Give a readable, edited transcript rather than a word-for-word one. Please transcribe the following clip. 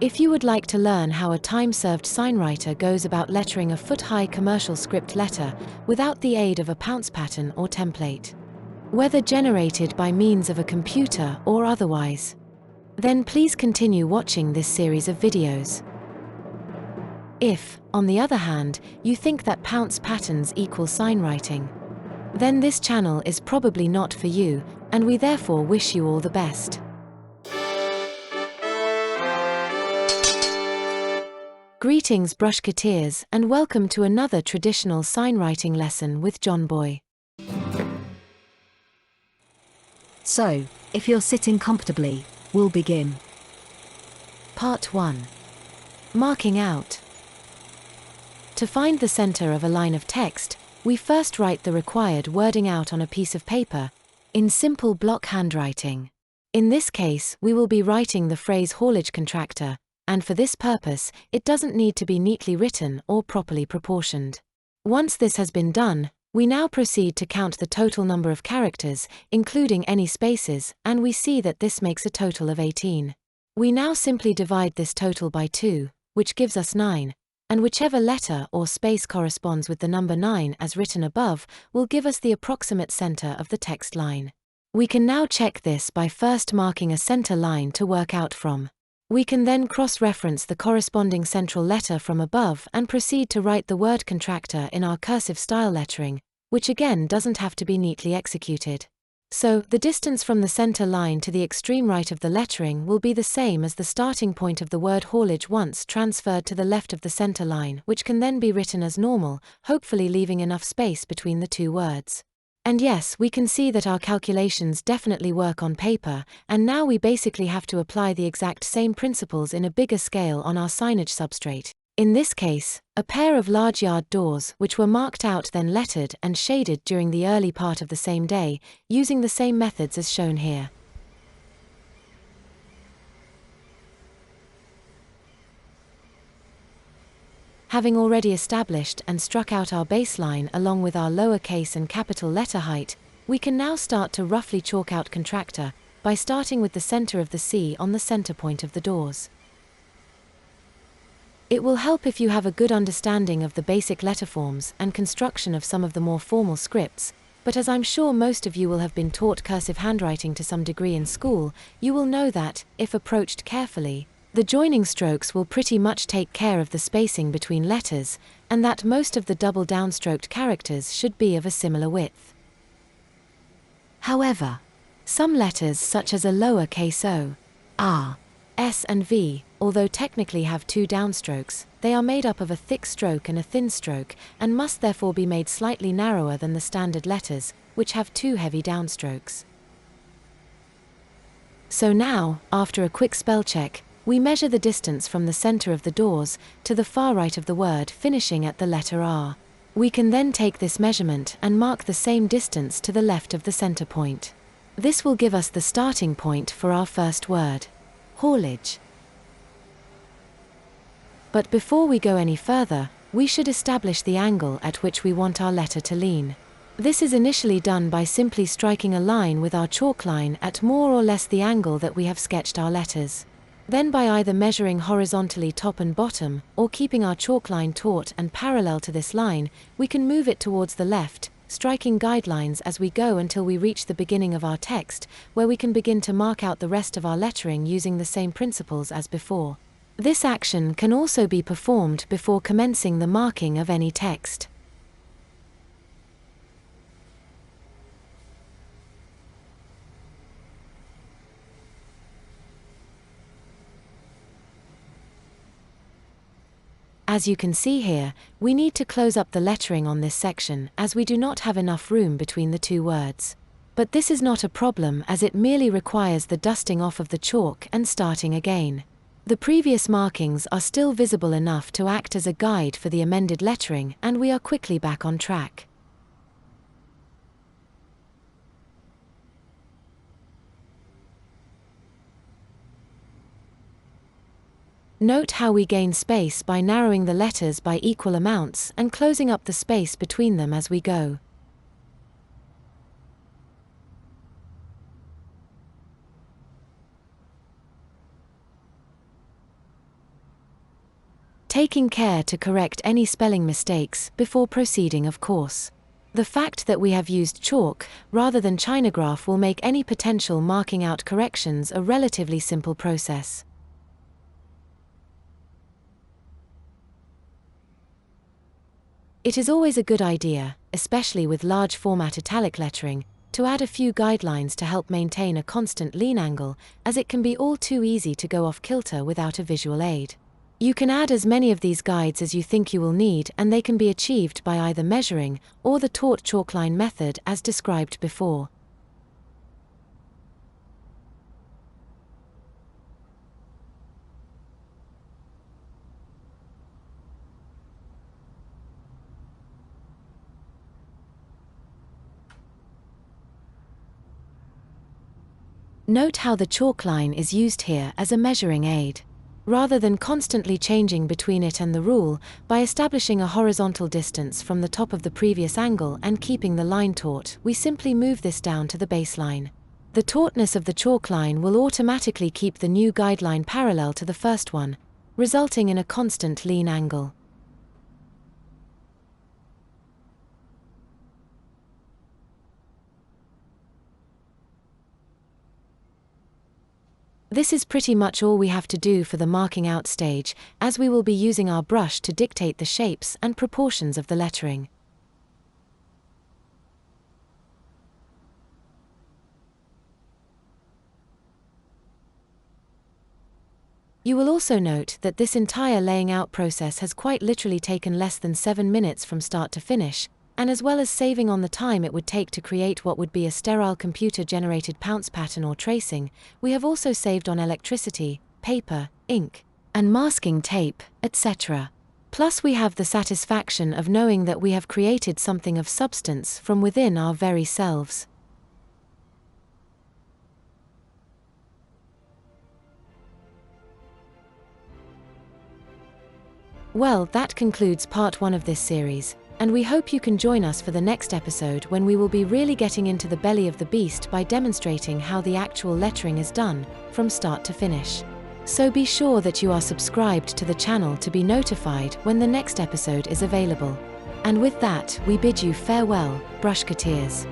If you would like to learn how a time-served signwriter goes about lettering a foot-high commercial script letter without the aid of a pounce pattern or template, whether generated by means of a computer or otherwise, then please continue watching this series of videos. If, on the other hand, you think that pounce patterns equal signwriting, then this channel is probably not for you, and we therefore wish you all the best. Greetings brushketeers, and welcome to another traditional signwriting lesson with JohnBoy. So, if you're sitting comfortably, we'll begin. Part 1. Marking out. To find the center of a line of text, we first write the required wording out on a piece of paper, in simple block handwriting. In this case, we will be writing the phrase haulage contractor, and for this purpose, it doesn't need to be neatly written or properly proportioned. Once this has been done, we now proceed to count the total number of characters, including any spaces, and we see that this makes a total of 18. We now simply divide this total by 2, which gives us 9, and whichever letter or space corresponds with the number 9 as written above will give us the approximate center of the text line. We can now check this by first marking a center line to work out from. We can then cross-reference the corresponding central letter from above and proceed to write the word contractor in our cursive style lettering, which again doesn't have to be neatly executed. So, the distance from the center line to the extreme right of the lettering will be the same as the starting point of the word haulage once transferred to the left of the center line, which can then be written as normal, hopefully leaving enough space between the two words. And yes, we can see that our calculations definitely work on paper, and now we basically have to apply the exact same principles in a bigger scale on our signage substrate. In this case, a pair of large yard doors which were marked out then lettered and shaded during the early part of the same day, using the same methods as shown here. Having already established and struck out our baseline along with our lowercase and capital letter height, we can now start to roughly chalk out contractor by starting with the center of the C on the center point of the doors. It will help if you have a good understanding of the basic letterforms and construction of some of the more formal scripts, but as I'm sure most of you will have been taught cursive handwriting to some degree in school, you will know that, if approached carefully, the joining strokes will pretty much take care of the spacing between letters, and that most of the double downstroked characters should be of a similar width. However, some letters such as a lowercase o, r, s and v, although technically have 2 downstrokes, they are made up of a thick stroke and a thin stroke, and must therefore be made slightly narrower than the standard letters, which have 2 heavy downstrokes. So now, after a quick spell check, we measure the distance from the center of the doors to the far right of the word finishing at the letter R. We can then take this measurement and mark the same distance to the left of the center point. This will give us the starting point for our first word, haulage. But before we go any further, we should establish the angle at which we want our letter to lean. This is initially done by simply striking a line with our chalk line at more or less the angle that we have sketched our letters. Then by either measuring horizontally top and bottom, or keeping our chalk line taut and parallel to this line, we can move it towards the left, striking guidelines as we go until we reach the beginning of our text, where we can begin to mark out the rest of our lettering using the same principles as before. This action can also be performed before commencing the marking of any text. As you can see here, we need to close up the lettering on this section as we do not have enough room between the 2 words. But this is not a problem as it merely requires the dusting off of the chalk and starting again. The previous markings are still visible enough to act as a guide for the amended lettering, and we are quickly back on track. Note how we gain space by narrowing the letters by equal amounts and closing up the space between them as we go. taking care to correct any spelling mistakes before proceeding, of course. The fact that we have used chalk rather than Chinograph will make any potential marking out corrections a relatively simple process. It is always a good idea, especially with large format italic lettering, to add a few guidelines to help maintain a constant lean angle, as it can be all too easy to go off kilter without a visual aid. You can add as many of these guides as you think you will need, and they can be achieved by either measuring or the taut chalkline method as described before. Note how the chalk line is used here as a measuring aid. Rather than constantly changing between it and the rule, by establishing a horizontal distance from the top of the previous angle and keeping the line taut, we simply move this down to the baseline. The tautness of the chalk line will automatically keep the new guideline parallel to the first one, resulting in a constant lean angle. This is pretty much all we have to do for the marking out stage, as we will be using our brush to dictate the shapes and proportions of the lettering. You will also note that this entire laying out process has quite literally taken less than 7 minutes from start to finish, and as well as saving on the time it would take to create what would be a sterile computer-generated pounce pattern or tracing, we have also saved on electricity, paper, ink, and masking tape, etc. Plus we have the satisfaction of knowing that we have created something of substance from within our very selves. Well, that concludes part 1 of this series, and we hope you can join us for the next episode when we will be really getting into the belly of the beast by demonstrating how the actual lettering is done, from start to finish. So be sure that you are subscribed to the channel to be notified when the next episode is available. And with that, we bid you farewell, brushketeers.